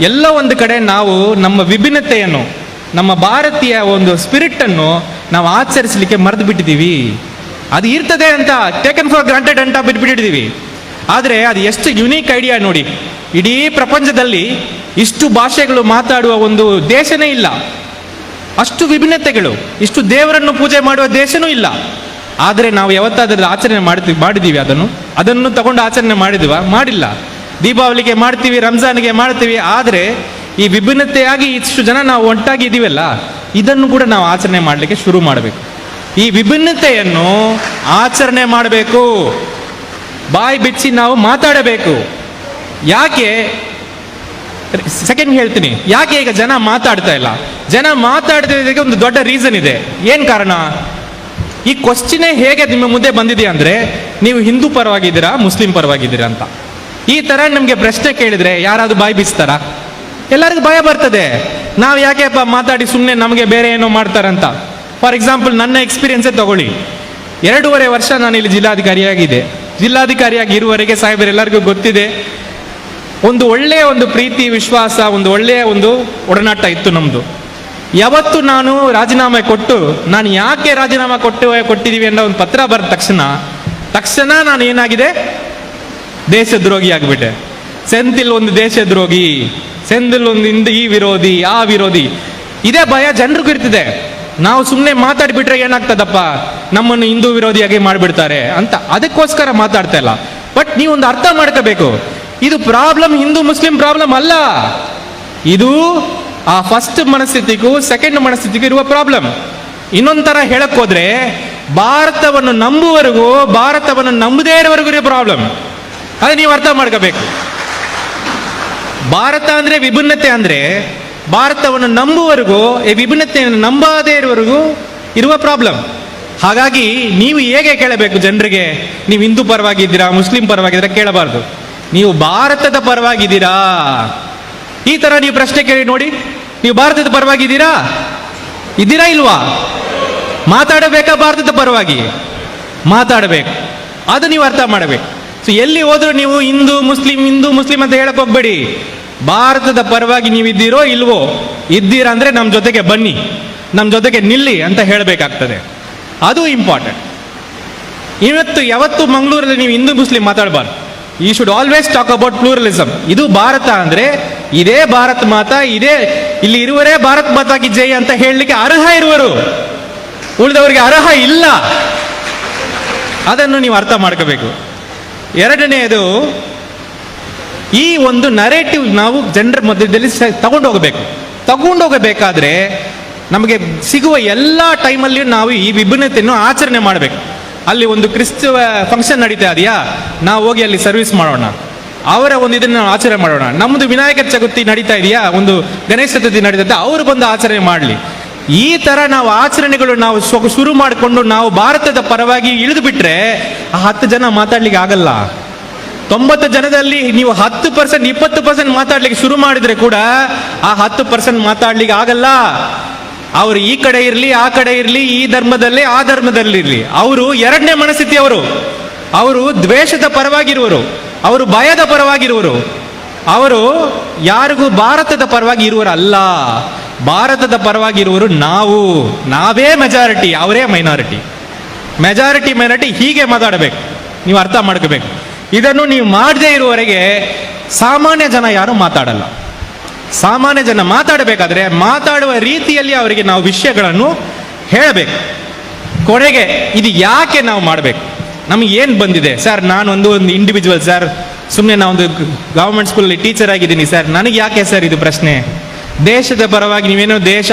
ಎಲ್ಲ ಒಂದು ಕಡೆ ನಾವು ನಮ್ಮ ವಿಭಿನ್ನತೆಯನ್ನು, ನಮ್ಮ ಭಾರತೀಯ ಒಂದು ಸ್ಪಿರಿಟ್ ಅನ್ನು ನಾವು ಆಚರಿಸಲಿಕ್ಕೆ ಮರೆತು ಬಿಟ್ಟಿದ್ದೀವಿ. ಅದು ಇರ್ತದೆ ಅಂತ ಟೇಕನ್ ಫಾರ್ ಗ್ರಾಂಟೆಡ್ ಅಂತ ಬಿಟ್ಬಿಟ್ಟಿದ್ದೀವಿ. ಆದರೆ ಅದು ಎಷ್ಟು ಯುನೀಕ್ ಐಡಿಯಾ ನೋಡಿ, ಇಡೀ ಪ್ರಪಂಚದಲ್ಲಿ ಇಷ್ಟು ಭಾಷೆಗಳು ಮಾತಾಡುವ ಒಂದು ದೇಶನೇ ಇಲ್ಲ, ಅಷ್ಟು ವಿಭಿನ್ನತೆಗಳು, ಇಷ್ಟು ದೇವರನ್ನು ಪೂಜೆ ಮಾಡುವ ದೇಶನೂ ಇಲ್ಲ. ಆದರೆ ನಾವು ಯಾವತ್ತಾದ್ರೂ ಆಚರಣೆ ಮಾಡಿದ್ದೀವಿ, ಅದನ್ನು ತಗೊಂಡು ಆಚರಣೆ ಮಾಡಿಲ್ಲ. ದೀಪಾವಳಿಗೆ ಮಾಡ್ತೀವಿ, ರಂಜಾನ್ಗೆ ಮಾಡ್ತೀವಿ. ಆದರೆ ಈ ವಿಭಿನ್ನತೆಯಾಗಿ ಇಷ್ಟು ಜನ ನಾವು ಒಟ್ಟಾಗಿ ಇದೀವಲ್ಲ, ಇದನ್ನು ಕೂಡ ನಾವು ಆಚರಣೆ ಮಾಡಲಿಕ್ಕೆ ಶುರು ಮಾಡಬೇಕು. ಈ ವಿಭಿನ್ನತೆಯನ್ನು ಆಚರಣೆ ಮಾಡಬೇಕು, ಬಾಯಿ ಬಿಚ್ಚಿ ನಾವು ಮಾತಾಡಬೇಕು. ಯಾಕೆ, ಸೆಕೆಂಡ್ ಹೇಳ್ತೀನಿ, ಯಾಕೆ ಈಗ ಜನ ಮಾತಾಡ್ತಾ ಇಲ್ಲ? ಜನ ಮಾತಾಡ್ತಿದ್ದಕ್ಕೆ ಒಂದು ದೊಡ್ಡ ರೀಸನ್ ಇದೆ. ಏನ್ ಕಾರಣ? ಈ ಕ್ವಶ್ಚನೇ ಹೇಗೆ ನಿಮ್ಮ ಮುಂದೆ ಬಂದಿದೆ ಅಂದ್ರೆ, ನೀವು ಹಿಂದೂ ಪರವಾಗಿದ್ದೀರಾ ಮುಸ್ಲಿಂ ಪರವಾಗಿದ್ದೀರಾ ಅಂತ. ಈ ತರ ನಮ್ಗೆ ಪ್ರಶ್ನೆ ಕೇಳಿದ್ರೆ ಯಾರಾದ್ರೂ ಬಾಯಿ ಬಿಚ್ತಾರ? ಎಲ್ಲರಿಗೂ ಭಯ ಬರ್ತದೆ. ನಾವು ಯಾಕೆಪ್ಪ ಮಾತಾಡಿ ಸುಮ್ಮನೆ ನಮಗೆ ಬೇರೆ ಏನೋ ಮಾಡ್ತಾರಂತ. ಫಾರ್ ಎಕ್ಸಾಂಪಲ್ ನನ್ನ ಎಕ್ಸ್ಪೀರಿಯನ್ಸೇ ತಗೊಳ್ಳಿ. 2.5 ವರ್ಷ ನಾನು ಇಲ್ಲಿ ಜಿಲ್ಲಾಧಿಕಾರಿಯಾಗಿದೆ. ಜಿಲ್ಲಾಧಿಕಾರಿಯಾಗಿ ಇರುವವರೆಗೆ ಸಾಹೇಬರೆಲ್ಲರಿಗೂ ಗೊತ್ತಿದೆ, ಒಂದು ಒಳ್ಳೆಯ ಒಂದು ಪ್ರೀತಿ ವಿಶ್ವಾಸ, ಒಂದು ಒಳ್ಳೆಯ ಒಂದು ಒಡನಾಟ ಇತ್ತು ನಮ್ದು. ಯಾವತ್ತು ನಾನು ರಾಜೀನಾಮೆ ಕೊಟ್ಟು, ನಾನು ಯಾಕೆ ರಾಜೀನಾಮೆ ಕೊಟ್ಟಿದ್ದೀವಿ ಅನ್ನೋ ಒಂದು ಪತ್ರ ಬರೆದ ತಕ್ಷಣ ನಾನು ಏನಾಗಿದೆ, ದೇಶದ್ರೋಹಿ ಆಗಿಬಿಟ್ಟೆ. ಸೆಂಥಿಲ್ ಒಂದು ದೇಶದ್ರೋಹಿ, ಸೆಂಥಿಲ್ ಒಂದು ಈ ವಿರೋಧಿ ಆ ವಿರೋಧಿ, ಇದೇ ಭಯ ಜನರಿಗೂ ಇರ್ತಿದೆ. ನಾವು ಸುಮ್ಮನೆ ಮಾತಾಡ್ಬಿಟ್ರೆ ಏನಾಗ್ತದಪ್ಪ, ನಮ್ಮನ್ನು ಹಿಂದೂ ವಿರೋಧಿಯಾಗಿ ಮಾಡಿಬಿಡ್ತಾರೆ ಅಂತ. ಅದಕ್ಕೋಸ್ಕರ ಮಾತಾಡ್ತಾ ಇಲ್ಲ. ಬಟ್ ನೀವು ಒಂದು ಅರ್ಥ ಮಾಡ್ಕೋಬೇಕು, ಇದು ಪ್ರಾಬ್ಲಮ್ ಹಿಂದೂ ಮುಸ್ಲಿಂ ಪ್ರಾಬ್ಲಮ್ ಅಲ್ಲ. ಇದು ಆ ಫಸ್ಟ್ ಮನಸ್ಥಿತಿಗೂ ಸೆಕೆಂಡ್ ಮನಸ್ಥಿತಿಗೂ ಇರುವ ಪ್ರಾಬ್ಲಮ್. ಇನ್ನೊಂದು ತರ ಹೇಳಕ್ ಹೋದ್ರೆ, ಭಾರತವನ್ನು ನಂಬುವವರೆಗೂ ಭಾರತವನ್ನು ನಂಬದೇ ಇರೋವರೆಗೂ ಇರೋ ಪ್ರಾಬ್ಲಮ್. ಅದು ನೀವು ಅರ್ಥ ಮಾಡ್ಕೋಬೇಕು. ಭಾರತ ಅಂದ್ರೆ ವಿಭಿನ್ನತೆ, ಅಂದ್ರೆ ಭಾರತವನ್ನು ನಂಬುವವರೆಗೂ, ಈ ವಿಭಿನ್ನತೆಯನ್ನು ನಂಬದೇ ಇರುವವರೆಗೂ ಇರುವ ಪ್ರಾಬ್ಲಮ್. ಹಾಗಾಗಿ ನೀವು ಹೇಗೆ ಕೇಳಬೇಕು ಜನರಿಗೆ, ನೀವು ಹಿಂದೂ ಪರವಾಗಿದ್ದೀರಾ ಮುಸ್ಲಿಂ ಪರವಾಗಿದ್ದೀರಾ ಕೇಳಬಾರ್ದು, ನೀವು ಭಾರತದ ಪರವಾಗಿದ್ದೀರಾ. ಈ ತರ ನೀವು ಪ್ರಶ್ನೆ ಕೇಳಿ ನೋಡಿ, ನೀವು ಭಾರತದ ಪರವಾಗಿದ್ದೀರಾ, ಇದ್ದೀರಾ ಇಲ್ವಾ? ಮಾತಾಡಬೇಕಾ? ಭಾರತದ ಪರವಾಗಿ ಮಾತಾಡಬೇಕು. ಅದು ನೀವು ಅರ್ಥ ಮಾಡಬೇಕು. ಸೊ ಎಲ್ಲಿ ಹೋದ್ರು ನೀವು ಹಿಂದೂ ಮುಸ್ಲಿಂ ಅಂತ ಹೇಳಕ್ ಹೋಗ್ಬೇಡಿ. ಭಾರತದ ಪರವಾಗಿ ನೀವು ಇದ್ದೀರೋ ಇಲ್ವೋ, ಇದ್ದೀರಾ ಅಂದ್ರೆ ನಮ್ಮ ಜೊತೆಗೆ ಬನ್ನಿ, ನಮ್ಮ ಜೊತೆಗೆ ನಿಲ್ಲಿ ಅಂತ ಹೇಳಬೇಕಾಗ್ತದೆ. ಅದು ಇಂಪಾರ್ಟೆಂಟ್. ಯಾವತ್ತು ಮಂಗಳೂರಲ್ಲಿ ನೀವು ಹಿಂದೂ ಮುಸ್ಲಿಂ ಮಾತಾಡಬಾರ್ದು. You should always talk about pluralism. ಇದು ಭಾರತ ಅಂದ್ರೆ ಇದೇ ಭಾರತ್ ಮಾತಾ, ಇದೇ ಇಲ್ಲಿ ಇರುವರೇ ಭಾರತ್ ಮಾತಾಗಿ ಜೈ ಅಂತ ಹೇಳಲಿಕ್ಕೆ ಅರ್ಹ ಇರುವರು, ಉಳಿದವರಿಗೆ ಅರ್ಹ ಇಲ್ಲ. ಅದನ್ನು ನೀವು ಅರ್ಥ ಮಾಡ್ಕೋಬೇಕು. ಎರಡನೆಯದು, ಈ ಒಂದು ನರೇಟಿವ್ ನಾವು ಜನರ ಮಧ್ಯದಲ್ಲಿ ತಗೊಂಡೋಗಬೇಕಾದ್ರೆ ನಮಗೆ ಸಿಗುವ ಎಲ್ಲ ಟೈಮಲ್ಲಿಯೂ ನಾವು ಈ ವಿಭಿನ್ನತೆಯನ್ನು ಆಚರಣೆ ಮಾಡಬೇಕು. ಅಲ್ಲಿ ಒಂದು ಕ್ರಿಸ್ತ ಫಂಕ್ಷನ್ ನಡೀತಾ ಇದೆಯಾ, ನಾವು ಹೋಗಿ ಅಲ್ಲಿ ಸರ್ವಿಸ್ ಮಾಡೋಣ, ಅವರ ಒಂದು ಇದನ್ನು ನಾವು ಆಚರಣೆ ಮಾಡೋಣ. ನಮ್ಮದು ವಿನಾಯಕ ಚತುರ್ಥಿ ನಡೀತಾ ಇದೆಯಾ, ಒಂದು ಗಣೇಶ ಚತುರ್ಥಿ ನಡೀತಾ, ಅವರು ಬಂದು ಆಚರಣೆ ಮಾಡಲಿ. ಈ ತರ ನಾವು ಆಚರಣೆಗಳು ನಾವು ಶುರು ಮಾಡಿಕೊಂಡು ನಾವು ಭಾರತದ ಪರವಾಗಿ ಇಳಿದು ಬಿಟ್ರೆ ಆ 10 ಜನ ಮಾತಾಡ್ಲಿಕ್ಕೆ ಆಗಲ್ಲ. 90 ಜನದಲ್ಲಿ ನೀವು 10%, 20% ಮಾತಾಡ್ಲಿಕ್ಕೆ ಶುರು ಮಾಡಿದ್ರೆ ಕೂಡ ಆ 10% ಮಾತಾಡ್ಲಿಕ್ಕೆ ಆಗಲ್ಲ. ಅವರು ಈ ಕಡೆ ಇರಲಿ ಆ ಕಡೆ ಇರಲಿ, ಈ ಧರ್ಮದಲ್ಲಿ ಆ ಧರ್ಮದಲ್ಲಿ ಇರಲಿ, ಅವರು ಎರಡನೇ ಮನಸ್ಥಿತಿ. ಅವರು ದ್ವೇಷದ ಪರವಾಗಿರುವರು, ಅವರು ಭಯದ ಪರವಾಗಿರುವರು, ಅವರು ಯಾರಿಗೂ ಭಾರತದ ಪರವಾಗಿ ಇರುವರಲ್ಲ. ಭಾರತದ ಪರವಾಗಿರುವರು ನಾವೇ ಮೆಜಾರಿಟಿ, ಅವರೇ ಮೈನಾರಿಟಿ. ಮೆಜಾರಿಟಿ ಹೀಗೆ ಮಾತಾಡಬೇಕು, ನೀವು ಅರ್ಥ ಮಾಡ್ಕೋಬೇಕು. ಇದನ್ನು ನೀವು ಮಾಡದೇ ಇರುವವರೆಗೆ ಸಾಮಾನ್ಯ ಜನ ಯಾರು ಮಾತಾಡಲ್ಲ. ಸಾಮಾನ್ಯ ಜನ ಮಾತಾಡಬೇಕಾದ್ರೆ ಮಾತಾಡುವ ರೀತಿಯಲ್ಲಿ ಅವರಿಗೆ ನಾವು ವಿಷಯಗಳನ್ನು ಹೇಳಬೇಕು. ಕೊನೆಗೆ ಇದು ಯಾಕೆ ನಾವು ಮಾಡಬೇಕು, ನಮಗೆ ಏನು ಬಂದಿದೆ ಸರ್, ನಾನು ಒಂದು ಇಂಡಿವಿಜುವಲ್ ಸರ್, ಸುಮ್ಮನೆ ನಾನೊಂದು ಗವರ್ಮೆಂಟ್ ಸ್ಕೂಲಲ್ಲಿ ಟೀಚರ್ ಆಗಿದ್ದೀನಿ ಸರ್, ನನಗೆ ಯಾಕೆ ಸರ್ ಇದು ಪ್ರಶ್ನೆ? ದೇಶದ ಪರವಾಗಿ ನೀವೇನೋ ದೇಶ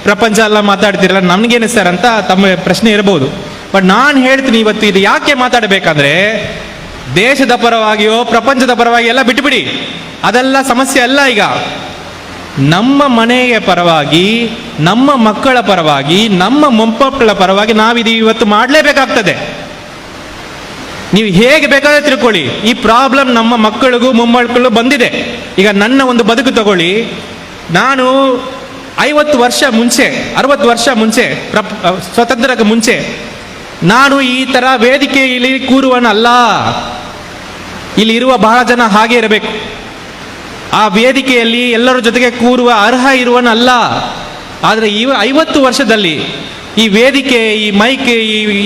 ಪ್ರಪಂಚ ಎಲ್ಲ ಮಾತಾಡ್ತಿರಲ್ಲ, ನಮಗೇನು ಸರ್ ಅಂತ ತಮ್ಮ ಪ್ರಶ್ನೆ ಇರಬಹುದು. ಬಟ್ ನಾನು ಹೇಳ್ತೀನಿ ಇವತ್ತು ಇದು ಯಾಕೆ ಮಾತಾಡಬೇಕಂದ್ರೆ, ದೇಶದ ಪರವಾಗಿಯೋ ಪ್ರಪಂಚದ ಪರವಾಗಿ ಎಲ್ಲ ಬಿಟ್ಟುಬಿಡಿ, ಅದೆಲ್ಲ ಸಮಸ್ಯೆ ಅಲ್ಲ. ಈಗ ನಮ್ಮ ಮನೆಯ ಪರವಾಗಿ, ನಮ್ಮ ಮಕ್ಕಳ ಪರವಾಗಿ, ನಮ್ಮ ಮೊಮ್ಮಕ್ಕಳ ಪರವಾಗಿ ನಾವಿದು ಇವತ್ತು ಮಾಡಲೇಬೇಕಾಗ್ತದೆ. ನೀವು ಹೇಗೆ ಬೇಕಾದ್ರೆ ತಿಳ್ಕೊಳ್ಳಿ, ಈ ಪ್ರಾಬ್ಲಮ್ ನಮ್ಮ ಮಕ್ಕಳಿಗೂ ಮೊಮ್ಮಕ್ಕಳು ಬಂದಿದೆ. ಈಗ ನನ್ನ ಒಂದು ಬದುಕು ತಗೊಳ್ಳಿ, ನಾನು 50 ವರ್ಷ ಮುಂಚೆ 60 ವರ್ಷ ಮುಂಚೆ ಸ್ವತಂತ್ರಕ್ಕೆ ಮುಂಚೆ ನಾನು ಈ ತರ ವೇದಿಕೆಯಲ್ಲಿ ಕೂರುವನಲ್ಲ. ಇಲ್ಲಿ ಇರುವ ಬಹಳ ಜನ ಹಾಗೆ ಇರಬೇಕು, ಆ ವೇದಿಕೆಯಲ್ಲಿ ಎಲ್ಲರ ಜೊತೆಗೆ ಕೂರುವ ಅರ್ಹ ಇರುವನಲ್ಲ. ಆದರೆ ಈ 50 ವರ್ಷದಲ್ಲಿ ಈ ವೇದಿಕೆ, ಈ ಮೈಕ್,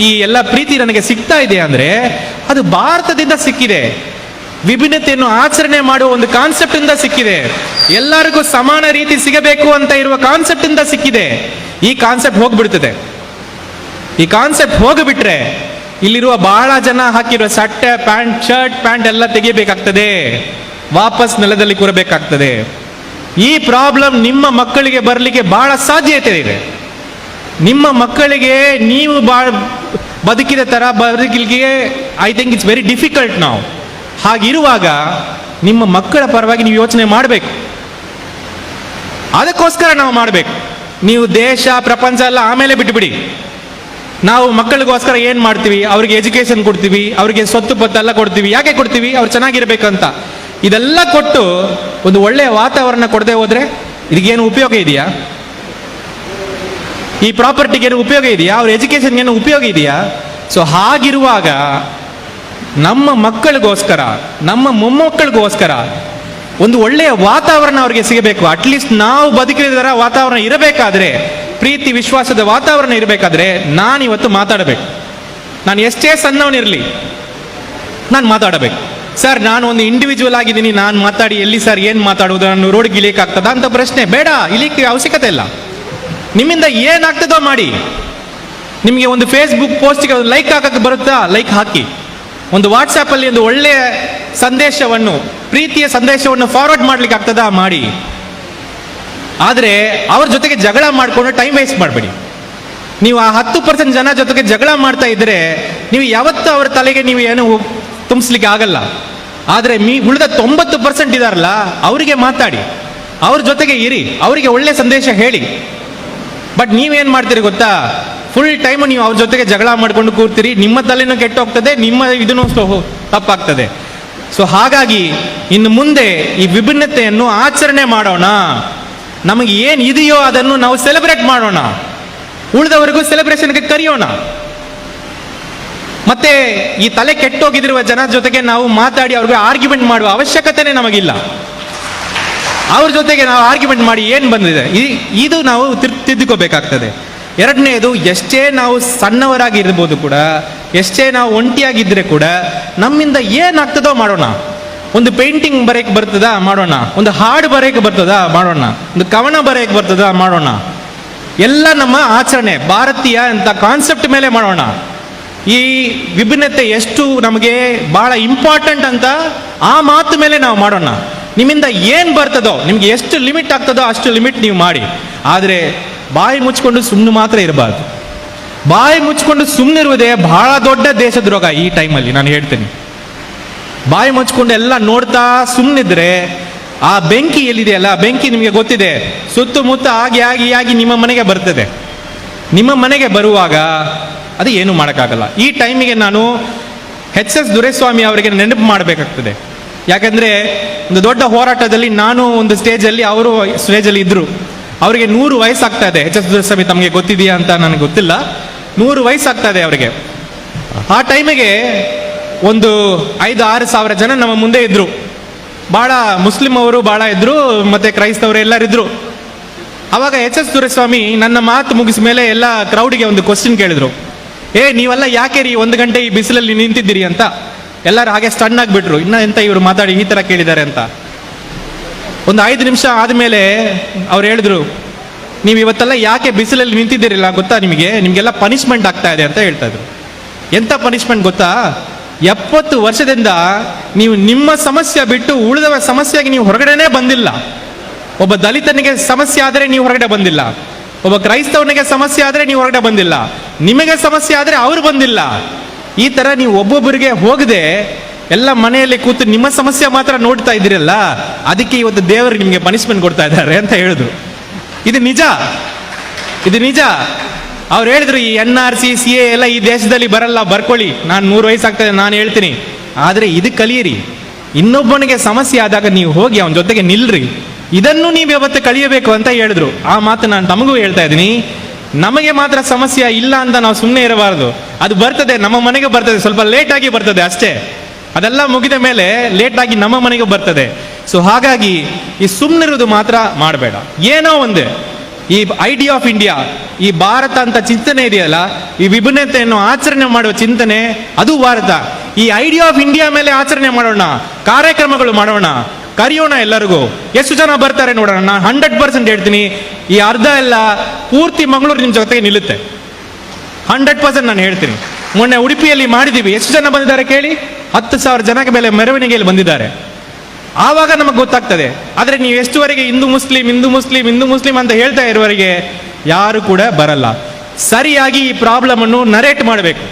ಈ ಎಲ್ಲ ಪ್ರೀತಿ ನನಗೆ ಸಿಗ್ತಾ ಇದೆ ಅಂದ್ರೆ ಅದು ಭಾರತದಿಂದ ಸಿಕ್ಕಿದೆ. ವಿಭಿನ್ನತೆಯನ್ನು ಆಚರಣೆ ಮಾಡುವ ಒಂದು ಕಾನ್ಸೆಪ್ಟ್ ಇಂದ ಸಿಕ್ಕಿದೆ. ಎಲ್ಲರಿಗೂ ಸಮಾನ ರೀತಿ ಸಿಗಬೇಕು ಅಂತ ಇರುವ ಕಾನ್ಸೆಪ್ಟ್ ಇಂದ ಸಿಕ್ಕಿದೆ. ಈ ಕಾನ್ಸೆಪ್ಟ್ ಹೋಗ್ಬಿಡ್ತದೆ. ಈ ಕಾನ್ಸೆಪ್ಟ್ ಹೋಗಿಬಿಟ್ರೆ ಇಲ್ಲಿರುವ ಬಹಳ ಜನ ಹಾಕಿರುವ ಶರ್ಟ್ ಪ್ಯಾಂಟ್ ಎಲ್ಲ ತೆಗಿಬೇಕಾಗ್ತದೆ, ವಾಪಸ್ ನೆಲದಲ್ಲಿ ಕೂರಬೇಕಾಗ್ತದೆ. ಈ ಪ್ರಾಬ್ಲಮ್ ನಿಮ್ಮ ಮಕ್ಕಳಿಗೆ ಬರಲಿಕ್ಕೆ ಬಹಳ ಸಾಧ್ಯತೆ ಇದೆ. ನಿಮ್ಮ ಮಕ್ಕಳಿಗೆ ನೀವು ಬದುಕಿದ ತರ ಬದುಕಲಿಕ್ಕೆ I think it's very difficult ನಾವು. ಹಾಗಿರುವಾಗ ನಿಮ್ಮ ಮಕ್ಕಳ ಪರವಾಗಿ ನೀವು ಯೋಚನೆ ಮಾಡಬೇಕು. ಅದಕ್ಕೋಸ್ಕರ ನಾವು ಮಾಡಬೇಕು. ನೀವು ದೇಶ ಪ್ರಪಂಚ ಎಲ್ಲ ಆಮೇಲೆ ಬಿಟ್ಟುಬಿಡಿ. ನಾವು ಮಕ್ಕಳಿಗೋಸ್ಕರ ಏನು ಮಾಡ್ತೀವಿ? ಅವ್ರಿಗೆ ಎಜುಕೇಶನ್ ಕೊಡ್ತೀವಿ, ಅವ್ರಿಗೆ ಸ್ವತ್ತು ಪತ್ತೆಲ್ಲ ಕೊಡ್ತೀವಿ. ಯಾಕೆ ಕೊಡ್ತೀವಿ? ಅವ್ರು ಚೆನ್ನಾಗಿರ್ಬೇಕಂತ. ಇದೆಲ್ಲ ಕೊಟ್ಟು ಒಂದು ಒಳ್ಳೆಯ ವಾತಾವರಣ ಕೊಡದೆ ಹೋದ್ರೆ ಇದಕ್ಕೇನು ಉಪಯೋಗ ಇದೆಯಾ? ಈ ಪ್ರಾಪರ್ಟಿಗೆ ಏನು ಉಪಯೋಗ ಇದೆಯಾ? ಅವ್ರ ಎಜುಕೇಶನ್ಗೆ ಏನು ಉಪಯೋಗ ಇದೆಯಾ? ಸೊ ಹಾಗಿರುವಾಗ ನಮ್ಮ ಮಕ್ಕಳಿಗೋಸ್ಕರ, ನಮ್ಮ ಮೊಮ್ಮಕ್ಕಳಿಗೋಸ್ಕರ ಒಂದು ಒಳ್ಳೆಯ ವಾತಾವರಣ ಅವ್ರಿಗೆ ಸಿಗಬೇಕು. ಅಟ್ಲೀಸ್ಟ್ ನಾವು ಬದುಕಿದರ ವಾತಾವರಣ ಇರಬೇಕಾದ್ರೆ, ಪ್ರೀತಿ ವಿಶ್ವಾಸದ ವಾತಾವರಣ ಇರಬೇಕಾದ್ರೆ ನಾನಿವತ್ತು ಮಾತಾಡಬೇಕು. ನಾನು ಎಷ್ಟೇ ಸಣ್ಣವನಿರಲಿ ನಾನು ಮಾತಾಡಬೇಕು. ಸರ್ ನಾನು ಒಂದು ಇಂಡಿವಿಜುವಲ್ ಆಗಿದ್ದೀನಿ, ನಾನು ಮಾತಾಡಿ ಎಲ್ಲಿ ಸರ್ ಏನು ಮಾತಾಡೋದು? ನಾನು ರೋಡ್ಗೆ ಇಳಿಯಕ್ಕಾಗ್ತದ ಅಂತ ಪ್ರಶ್ನೆ ಬೇಡ. ಇಳಿಕ್ಕೆ ಅವಶ್ಯಕತೆ ಇಲ್ಲ. ನಿಮ್ಮಿಂದ ಏನಾಗ್ತದೋ ಮಾಡಿ. ನಿಮಗೆ ಒಂದು ಫೇಸ್ಬುಕ್ ಪೋಸ್ಟ್ಗೆ ಲೈಕ್ ಹಾಕಕ್ಕೆ ಬರುತ್ತಾ? ಲೈಕ್ ಹಾಕಿ. ಒಂದು ವಾಟ್ಸಾಪಲ್ಲಿ ಒಂದು ಒಳ್ಳೆಯ ಸಂದೇಶವನ್ನು, ಪ್ರೀತಿಯ ಸಂದೇಶವನ್ನು ಫಾರ್ವರ್ಡ್ ಮಾಡ್ಲಿಕ್ಕೆ ಆಗ್ತದಾ? ಮಾಡಿ. ಆದರೆ ಅವ್ರ ಜೊತೆಗೆ ಜಗಳ ಮಾಡಿಕೊಂಡು ಟೈಮ್ ವೇಸ್ಟ್ ಮಾಡಬೇಡಿ. ನೀವು ಆ 10% ಜನ ಜೊತೆಗೆ ಜಗಳ ಮಾಡ್ತಾ ಇದ್ರೆ ನೀವು ಯಾವತ್ತೂ ಅವ್ರ ತಲೆಗೆ ನೀವು ಏನು ತುಂಬಿಸ್ಲಿಕ್ಕೆ ಆಗಲ್ಲ. ಆದರೆ ಉಳಿದ 90% ಇದಾರಲ್ಲ, ಅವರಿಗೆ ಮಾತಾಡಿ, ಅವ್ರ ಜೊತೆಗೆ ಇರಿ, ಅವರಿಗೆ ಒಳ್ಳೆ ಸಂದೇಶ ಹೇಳಿ. ಬಟ್ ನೀವೇನು ಮಾಡ್ತೀರಿ ಗೊತ್ತಾ? ಫುಲ್ ಟೈಮ್ ನೀವು ಅವ್ರ ಜೊತೆಗೆ ಜಗಳ ಮಾಡ್ಕೊಂಡು ಕೂರ್ತೀರಿ. ನಿಮ್ಮ ತಲೆನೂ ಕೆಟ್ಟು ಹೋಗ್ತದೆ, ನಿಮ್ಮ ಇದನ್ನು ತಪ್ಪಾಗ್ತದೆ. ಸೊ ಹಾಗಾಗಿ ಇನ್ನು ಮುಂದೆ ಈ ವಿಭಿನ್ನತೆಯನ್ನು ಆಚರಣೆ ಮಾಡೋಣ. ನಮಗೆ ಏನು ಇದೆಯೋ ಅದನ್ನು ನಾವು ಸೆಲೆಬ್ರೇಟ್ ಮಾಡೋಣ. ಉಳಿದವರಿಗೂ ಸೆಲೆಬ್ರೇಷನ್ಗೆ ಕರೆಯೋಣ. ಮತ್ತೆ ಈ ತಲೆ ಕೆಟ್ಟೋಗಿದಿರುವ ಜನ ಜೊತೆಗೆ ನಾವು ಮಾತಾಡಿ ಅವ್ರಿಗೆ ಆರ್ಗ್ಯುಮೆಂಟ್ ಮಾಡುವ ಅವಶ್ಯಕತೆನೇ ನಮಗಿಲ್ಲ. ಅವ್ರ ಜೊತೆಗೆ ನಾವು ಆರ್ಗ್ಯುಮೆಂಟ್ ಮಾಡಿ ಏನು ಬಂದಿದೆ ಇದು ನಾವು ತಿದ್ದುಕೋಬೇಕಾಗ್ತದೆ. ಎರಡನೇದು, ಎಷ್ಟೇ ನಾವು ಸಣ್ಣವರಾಗಿರ್ಬೋದು ಕೂಡ, ಎಷ್ಟೇ ನಾವು ಒಂಟಿಯಾಗಿದ್ದರೆ ಕೂಡ ನಮ್ಮಿಂದ ಏನಾಗ್ತದೋ ಮಾಡೋಣ. ಒಂದು ಪೇಂಟಿಂಗ್ ಬರೆಯಕ್ಕೆ ಬರ್ತದಾ? ಮಾಡೋಣ. ಒಂದು ಹಾಡು ಬರೆಯಕ್ಕೆ ಬರ್ತದಾ? ಮಾಡೋಣ. ಒಂದು ಕವನ ಬರೆಯಕ್ಕೆ ಬರ್ತದಾ? ಮಾಡೋಣ. ಎಲ್ಲ ನಮ್ಮ ಆಚರಣೆ ಭಾರತೀಯ ಅಂತ ಕಾನ್ಸೆಪ್ಟ್ ಮೇಲೆ ಮಾಡೋಣ. ಈ ವಿಭಿನ್ನತೆ ಎಷ್ಟು ನಮಗೆ ಬಹಳ ಇಂಪಾರ್ಟೆಂಟ್ ಅಂತ ಆ ಮಾತು ಮೇಲೆ ನಾವು ಮಾಡೋಣ. ನಿಮ್ಮಿಂದ ಏನು ಬರ್ತದೋ, ನಿಮ್ಗೆ ಎಷ್ಟು ಲಿಮಿಟ್ ಆಗ್ತದೋ ಅಷ್ಟು ಲಿಮಿಟ್ ನೀವು ಮಾಡಿ. ಆದರೆ ಬಾಯಿ ಮುಚ್ಕೊಂಡು ಸುಮ್ಮನೆ ಮಾತ್ರ ಇರಬಾರ್ದು. ಬಾಯಿ ಮುಚ್ಕೊಂಡು ಸುಮ್ಮನಿರುವುದೇ ಬಹಳ ದೊಡ್ಡ ದೇಶದ್ರೋಹ ಈ ಟೈಮಲ್ಲಿ. ನಾನು ಹೇಳ್ತೇನೆ, ಬಾಯಿ ಮುಚ್ಕೊಂಡು ಎಲ್ಲ ನೋಡ್ತಾ ಸುಮ್ಮನಿದ್ರೆ ಆ ಬೆಂಕಿ ಎಲ್ಲಿದೆಯಲ್ಲ, ಬೆಂಕಿ ನಿಮಗೆ ಗೊತ್ತಿದೆ, ಸುತ್ತಮುತ್ತ ಆಗಿ ಆಗಿ ಆಗಿ ನಿಮ್ಮ ಮನೆಗೆ ಬರ್ತದೆ. ನಿಮ್ಮ ಮನೆಗೆ ಬರುವಾಗ ಅದು ಏನು ಮಾಡೋಕ್ಕಾಗಲ್ಲ. ಈ ಟೈಮಿಗೆ ನಾನು HS ದೊರೆಸ್ವಾಮಿ ಅವರಿಗೆ ನೆನಪು ಮಾಡಬೇಕಾಗ್ತದೆ. ಯಾಕಂದರೆ ಒಂದು ದೊಡ್ಡ ಹೋರಾಟದಲ್ಲಿ ನಾನು ಒಂದು ಸ್ಟೇಜಲ್ಲಿ, ಅವರು ಸ್ಟೇಜಲ್ಲಿ ಇದ್ದರು. ಅವರಿಗೆ 100 ವಯಸ್ಸಾಗ್ತಾ ಇದೆ. HS ದೊರೆಸ್ವಾಮಿ ತಮಗೆ ಗೊತ್ತಿದೆಯಾ ಅಂತ ನನಗೆ ಗೊತ್ತಿಲ್ಲ. 100 ವಯಸ್ಸಾಗ್ತಾ ಇದೆ ಅವರಿಗೆ. ಆ ಟೈಮಿಗೆ ಒಂದು 5-6 ಸಾವಿರ ಜನ ನಮ್ಮ ಮುಂದೆ ಇದ್ದರು. ಭಾಳ ಮುಸ್ಲಿಂ ಅವರು ಭಾಳ ಇದ್ದರು, ಮತ್ತು ಕ್ರೈಸ್ತವರು ಎಲ್ಲರಿದ್ದರು. ಆವಾಗ HS ದೊರೆಸ್ವಾಮಿ ನನ್ನ ಮಾತು ಮುಗಿದ ಮೇಲೆ ಎಲ್ಲ ಕ್ರೌಡಿಗೆ ಒಂದು ಕ್ವಶನ್ ಕೇಳಿದರು. ನೀವೆಲ್ಲ ಯಾಕೆ ರೀ 1 ಗಂಟೆ ಈ ಬಿಸಿಲಲ್ಲಿ ನಿಂತಿದ್ದೀರಿ ಅಂತ. ಎಲ್ಲರೂ ಹಾಗೆ ಸ್ಟನ್ ಆಗಿಬಿಟ್ರು. ಇನ್ನ ಎಂತ ಇವರು ಮಾತಾಡಿ ಈ ಥರ ಕೇಳಿದ್ದಾರೆ ಅಂತ. ಒಂದು 5 ನಿಮಿಷ ಆದಮೇಲೆ ಅವ್ರು ಹೇಳಿದ್ರು, ನೀವು ಇವತ್ತೆಲ್ಲ ಯಾಕೆ ಬಿಸಿಲಲ್ಲಿ ನಿಂತಿದ್ದೀರಿಲ್ಲ ಗೊತ್ತಾ? ನಿಮಗೆಲ್ಲ ಪನಿಷ್ಮೆಂಟ್ ಆಗ್ತಾ ಇದೆ ಅಂತ ಹೇಳ್ತಾ ಇದ್ರು. ಎಂಥ ಪನಿಷ್ಮೆಂಟ್ ಗೊತ್ತಾ? 70 ವರ್ಷದಿಂದ ನೀವು ನಿಮ್ಮ ಸಮಸ್ಯೆ ಬಿಟ್ಟು ಉಳಿದವ ಸಮಸ್ಯೆಗೆ ನೀವು ಹೊರಗಡೆನೇ ಬಂದಿಲ್ಲ. ಒಬ್ಬ ದಲಿತನಿಗೆ ಸಮಸ್ಯೆ ಆದರೆ ನೀವು ಹೊರಗಡೆ ಬಂದಿಲ್ಲ. ಒಬ್ಬ ಕ್ರೈಸ್ತವನಿಗೆ ಸಮಸ್ಯೆ ಆದರೆ ನೀವು ಹೊರಗಡೆ ಬಂದಿಲ್ಲ. ನಿಮಗೆ ಸಮಸ್ಯೆ ಆದರೆ ಅವರು ಬಂದಿಲ್ಲ. ಈ ಥರ ನೀವು ಒಬ್ಬೊಬ್ಬರಿಗೆ ಹೋಗದೆ ಎಲ್ಲ ಮನೆಯಲ್ಲಿ ಕೂತು ನಿಮ್ಮ ಸಮಸ್ಯೆ ಮಾತ್ರ ನೋಡ್ತಾ ಇದ್ದೀರಲ್ಲ, ಅದಕ್ಕೆ ಇವತ್ತು ದೇವರು ನಿಮಗೆ ಪನಿಷ್ಮೆಂಟ್ ಕೊಡ್ತಾ ಇದ್ದಾರೆ ಅಂತ ಹೇಳಿದ್ರು. ಇದು ನಿಜ, ಇದು ನಿಜ. ಅವ್ರು ಹೇಳಿದ್ರು, ಈ NRC CA ಎಲ್ಲ ಈ ದೇಶದಲ್ಲಿ ಬರಲ್ಲ, ಬರ್ಕೊಳ್ಳಿ. ನಾನು 100 ವಯಸ್ಸಾಗ್ತದೆ, ನಾನು ಹೇಳ್ತೀನಿ. ಆದರೆ ಇದು ಕಲಿಯಿರಿ. ಇನ್ನೊಬ್ಬನಿಗೆ ಸಮಸ್ಯೆ ಆದಾಗ ನೀವು ಹೋಗಿ ಅವನ ಜೊತೆಗೆ ನಿಲ್ರಿ. ಇದನ್ನು ನೀವು ಯಾವತ್ತು ಕಲಿಯಬೇಕು ಅಂತ ಹೇಳಿದ್ರು. ಆ ಮಾತು ನಾನು ತಮಗೂ ಹೇಳ್ತಾ ಇದ್ದೀನಿ. ನಮಗೆ ಮಾತ್ರ ಸಮಸ್ಯೆ ಇಲ್ಲ ಅಂತ ನಾವು ಸುಮ್ಮನೆ ಇರಬಾರ್ದು. ಅದು ಬರ್ತದೆ, ನಮ್ಮ ಮನೆಗೆ ಬರ್ತದೆ, ಸ್ವಲ್ಪ ಲೇಟಾಗಿ ಬರ್ತದೆ ಅಷ್ಟೇ. ಅದೆಲ್ಲ ಮುಗಿದ ಮೇಲೆ ಲೇಟಾಗಿ ನಮ್ಮ ಮನೆಗೆ ಬರ್ತದೆ. ಸೊ ಹಾಗಾಗಿ ಈ ಸುಮ್ಮನಿರೋದು ಮಾತ್ರ ಮಾಡಬೇಡ. ಏನೋ ಒಂದೇ ಈ ಐಡಿಯಾ ಆಫ್ ಇಂಡಿಯಾ, ಈ ಭಾರತ ಅಂತ ಚಿಂತನೆ ಇದೆಯಲ್ಲ, ಈ ವಿಭಿನ್ನತೆಯನ್ನು ಆಚರಣೆ ಮಾಡುವ ಚಿಂತನೆ, ಅದು ಭಾರತ. ಈ ಐಡಿಯಾ ಆಫ್ ಇಂಡಿಯಾ ಮೇಲೆ ಆಚರಣೆ ಮಾಡೋಣ, ಕಾರ್ಯಕ್ರಮಗಳು ಮಾಡೋಣ, ಕರೆಯೋಣ ಎಲ್ಲರಿಗೂ. ಎಷ್ಟು ಜನ ಬರ್ತಾರೆ ನೋಡೋಣ. ನಾನು 100% ಹೇಳ್ತೀನಿ, ಈ ಅರ್ಧ ಎಲ್ಲ ಪೂರ್ತಿ ಮಂಗಳೂರು ನಿಮ್ಮ ಜೊತೆಗೆ ನಿಲ್ಲುತ್ತೆ. 100% ನಾನು ಹೇಳ್ತೀನಿ. ಮೊನ್ನೆ ಉಡುಪಿಯಲ್ಲಿ ಮಾಡಿದ್ದೀವಿ. ಎಷ್ಟು ಜನ ಬಂದಿದ್ದಾರೆ ಕೇಳಿ? 10,000 ಜನಕ್ಕೆ ಮೇಲೆ ಮೆರವಣಿಗೆಯಲ್ಲಿ ಬಂದಿದ್ದಾರೆ. ಆವಾಗ ನಮಗೆ ಗೊತ್ತಾಗ್ತದೆ. ಆದರೆ ನೀವು ಎಷ್ಟುವರೆಗೆ ಹಿಂದೂ ಮುಸ್ಲಿಂ ಅಂತ ಹೇಳ್ತಾ ಇರುವವರೆಗೆ ಯಾರು ಕೂಡ ಬರಲ್ಲ. ಸರಿಯಾಗಿ ಈ ಪ್ರಾಬ್ಲಮ್ ಅನ್ನು ನರೇಟ್ ಮಾಡಬೇಕು,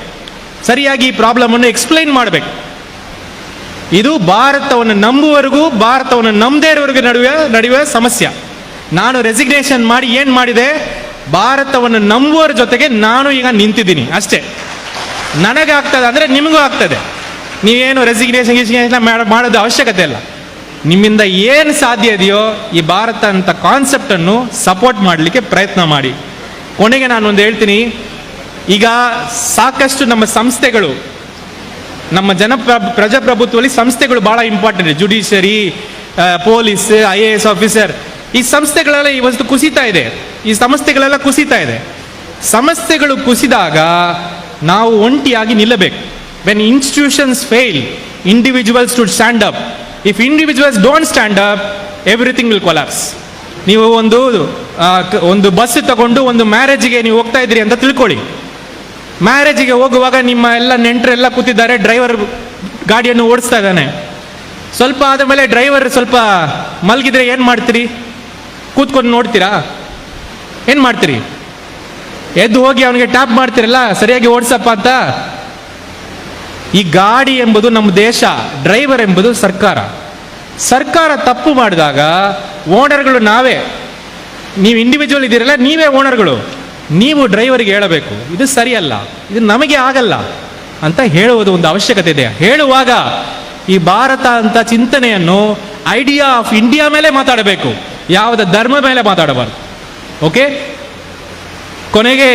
ಸರಿಯಾಗಿ ಈ ಪ್ರಾಬ್ಲಮ್ ಅನ್ನು ಎಕ್ಸ್ಪ್ಲೈನ್ ಮಾಡಬೇಕು. ಇದು ಭಾರತವನ್ನು ನಂಬುವವರೆಗೂ ಭಾರತವನ್ನು ನಂಬದೇ ಇರೋವರೆಗೂ ನಡೆಯುವ ಸಮಸ್ಯೆ. ನಾನು ರೆಸಿಗ್ನೇಷನ್ ಮಾಡಿ ಏನು ಮಾಡಿದೆ, ಭಾರತವನ್ನು ನಂಬುವರ ಜೊತೆಗೆ ನಾನು ಈಗ ನಿಂತಿದ್ದೀನಿ ಅಷ್ಟೇ. ನನಗಾಗ್ತದೆ ಅಂದರೆ ನಿಮಗೂ ಆಗ್ತದೆ. ನೀವೇನು ರೆಸಿಗ್ನೇಷನ್ ಮಾಡೋದು ಅವಶ್ಯಕತೆ ಇಲ್ಲ. ನಿಮ್ಮಿಂದ ಏನು ಸಾಧ್ಯ ಇದೆಯೋ ಈ ಭಾರತ ಅಂತ ಕಾನ್ಸೆಪ್ಟನ್ನು ಸಪೋರ್ಟ್ ಮಾಡಲಿಕ್ಕೆ ಪ್ರಯತ್ನ ಮಾಡಿ. ಕೊನೆಗೆ ನಾನು ಒಂದು ಹೇಳ್ತೀನಿ, ಈಗ ಸಾಕಷ್ಟು ನಮ್ಮ ಸಂಸ್ಥೆಗಳು, ನಮ್ಮ ಪ್ರಜಾಪ್ರಭುತ್ವದಲ್ಲಿ ಸಂಸ್ಥೆಗಳು ಬಹಳ important. Judiciary, police, IAS officer, ಈ ಸಂಸ್ಥೆಗಳೆಲ್ಲ ಇವತ್ತು ಕುಸಿತಾ ಇದೆ. ಈ ಸಂಸ್ಥೆಗಳೆಲ್ಲ ಕುಸಿತಾ ಇದೆ. ಸಂಸ್ಥೆಗಳು ಕುಸಿದಾಗ ನಾವು ಒಂಟಿಯಾಗಿ ನಿಲ್ಲಬೇಕು. When institutions fail, individuals should stand up. If individuals don't stand up, everything will collapse. ನೀವು ಒಂದು ಬಸ್ ತಗೊಂಡು ಒಂದು ಮ್ಯಾರೇಜ್ಗೆ ನೀವು ಹೋಗ್ತಾ ಇದ್ದೀರಿ ಅಂತ ತಿಳ್ಕೊಳ್ಳಿ. ಮ್ಯಾರೇಜಿಗೆ ಹೋಗುವಾಗ ನಿಮ್ಮ ಎಲ್ಲ ನೆಂಟರೆಲ್ಲ ಕೂತಿದ್ದಾರೆ, ಡ್ರೈವರ್ ಗಾಡಿಯನ್ನು ಓಡಿಸ್ತಾ ಇದ್ದಾನೆ. ಸ್ವಲ್ಪ ಆದ ಮೇಲೆ ಡ್ರೈವರ್ ಸ್ವಲ್ಪ ಮಲಗಿದ್ರೆ ಏನು ಮಾಡ್ತೀರಿ? ಕೂತ್ಕೊಂಡು ನೋಡ್ತೀರಾ? ಏನು ಮಾಡ್ತೀರಿ? ಎದ್ದು ಹೋಗಿ ಅವನಿಗೆ ಟ್ಯಾಪ್ ಮಾಡ್ತೀರಲ್ಲ, ಸರಿಯಾಗಿ ಓಡಿಸಪ್ಪ ಅಂತ. ಈ ಗಾಡಿ ಎಂಬುದು ನಮ್ಮ ದೇಶ, ಡ್ರೈವರ್ ಎಂಬುದು ಸರ್ಕಾರ. ಸರ್ಕಾರ ತಪ್ಪು ಮಾಡಿದಾಗ ಓನರ್ಗಳು ನಾವೇ. ನೀವು ಇಂಡಿವಿಜುವಲ್ ಇದ್ದೀರಲ್ಲ, ನೀವೇ ಓನರ್ಗಳು. ನೀವು ಡ್ರೈವರ್ಗೆ ಹೇಳಬೇಕು, ಇದು ಸರಿಯಲ್ಲ, ಇದು ನಮಗೆ ಆಗಲ್ಲ ಅಂತ ಹೇಳುವುದು ಒಂದು ಅವಶ್ಯಕತೆ ಇದೆ. ಹೇಳುವಾಗ ಈ ಭಾರತ ಅಂತ ಚಿಂತನೆಯನ್ನು ಐಡಿಯಾ ಆಫ್ ಇಂಡಿಯಾ ಮೇಲೆ ಮಾತಾಡಬೇಕು, ಯಾವುದ ಧರ್ಮ ಮೇಲೆ ಮಾತಾಡಬಾರ್ದು. ಓಕೆ, ಕೊನೆಗೆ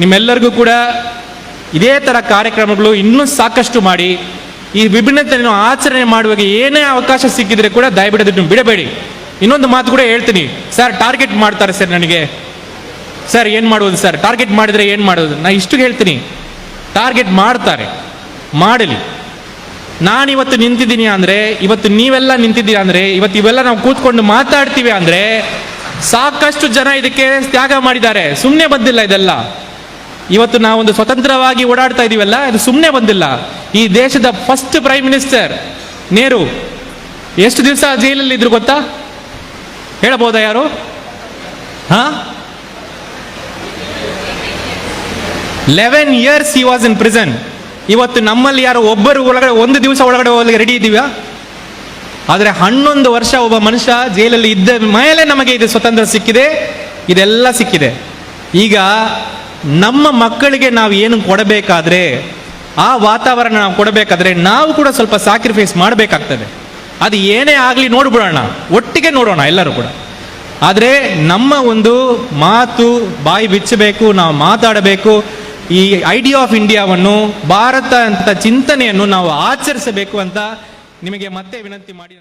ನಿಮ್ಮೆಲ್ಲರಿಗೂ ಕೂಡ ಇದೇ ಥರ ಕಾರ್ಯಕ್ರಮಗಳು ಇನ್ನೂ ಸಾಕಷ್ಟು ಮಾಡಿ ಈ ವಿಭಿನ್ನತೆಯನ್ನು ಆಚರಣೆ ಮಾಡುವಾಗ ಏನೇ ಅವಕಾಶ ಸಿಕ್ಕಿದ್ರೆ ಕೂಡ ದಯವಿಟ್ಟು ಬಿಡಬೇಡಿ. ಇನ್ನೊಂದು ಮಾತು ಕೂಡ ಹೇಳ್ತೀನಿ, ಸರ್ ಟಾರ್ಗೆಟ್ ಮಾಡ್ತಾರೆ ಸರ್ ನನಗೆ, ಸರ್ ಏನು ಮಾಡೋದು ಸರ್, ಟಾರ್ಗೆಟ್ ಮಾಡಿದರೆ ಏನು ಮಾಡೋದು? ನಾನು ಇಷ್ಟು ಹೇಳ್ತೀನಿ, ಟಾರ್ಗೆಟ್ ಮಾಡ್ತಾರೆ, ಮಾಡಲಿ. ನಾನಿವತ್ತು ನಿಂತಿದ್ದೀನಿ ಅಂದರೆ, ಇವತ್ತು ನೀವೆಲ್ಲ ನಿಂತಿದ್ದೀರಾ ಅಂದರೆ, ಇವತ್ತು ಇವೆಲ್ಲ ನಾವು ಕೂತ್ಕೊಂಡು ಮಾತಾಡ್ತೀವಿ ಅಂದರೆ ಸಾಕಷ್ಟು ಜನ ಇದಕ್ಕೆ ತ್ಯಾಗ ಮಾಡಿದ್ದಾರೆ. ಸುಮ್ಮನೆ ಬಂದಿಲ್ಲ ಇದೆಲ್ಲ. ಇವತ್ತು ನಾವೊಂದು ಸ್ವತಂತ್ರವಾಗಿ ಓಡಾಡ್ತಾ ಇದೀವಲ್ಲ, ಇದು ಸುಮ್ಮನೆ ಬಂದಿಲ್ಲ. ಈ ದೇಶದ ಫಸ್ಟ್ ಪ್ರೈಮ್ ಮಿನಿಸ್ಟರ್ ನೆಹರು ಎಷ್ಟು ದಿವಸ ಜೈಲಲ್ಲಿ ಇದ್ರು ಗೊತ್ತಾ? ಹೇಳಬಹುದಾ ಯಾರು? 11 years he was in prison. ಇವತ್ತು ನಮ್ಮಲ್ಲಿ ಯಾರು ಒಬ್ಬರು ಒಳಗಡೆ ಒಂದು ದಿವಸ ಒಳಗಡೆ ಹೋಗಲಿಕ್ಕೆ ರೆಡಿ ಇದ್ದೀವಾ? ಆದರೆ 11 ವರ್ಷ ಒಬ್ಬ ಮನುಷ್ಯ ಜೈಲಲ್ಲಿ ಇದ್ದ ಮೇಲೆ ನಮಗೆ ಇದು ಸ್ವತಂತ್ರ ಸಿಕ್ಕಿದೆ, ಇದೆಲ್ಲ ಸಿಕ್ಕಿದೆ. ಈಗ ನಮ್ಮ ಮಕ್ಕಳಿಗೆ ನಾವು ಏನು ಕೊಡಬೇಕಾದ್ರೆ, ಆ ವಾತಾವರಣ ನಾವು ಕೊಡಬೇಕಾದ್ರೆ ನಾವು ಕೂಡ ಸ್ವಲ್ಪ ಸ್ಯಾಕ್ರಿಫೈಸ್ ಮಾಡಬೇಕಾಗ್ತದೆ. ಅದು ಏನೇ ಆಗಲಿ ನೋಡ್ಬಿಡೋಣ, ಒಟ್ಟಿಗೆ ನೋಡೋಣ ಎಲ್ಲರೂ ಕೂಡ. ಆದರೆ ನಮ್ಮ ಒಂದು ಮಾತು ಬಾಯಿ ಬಿಚ್ಚಬೇಕು, ನಾವು ಮಾತಾಡಬೇಕು. ಈ ಐಡಿಯಾ ಆಫ್ ಇಂಡಿಯಾವನ್ನು, ಭಾರತ ಅಂತ ಚಿಂತನೆಯನ್ನು ನಾವು ಆಚರಿಸಬೇಕು ಅಂತ ನಿಮಗೆ ಮತ್ತೆ ವಿನಂತಿ ಮಾಡಿ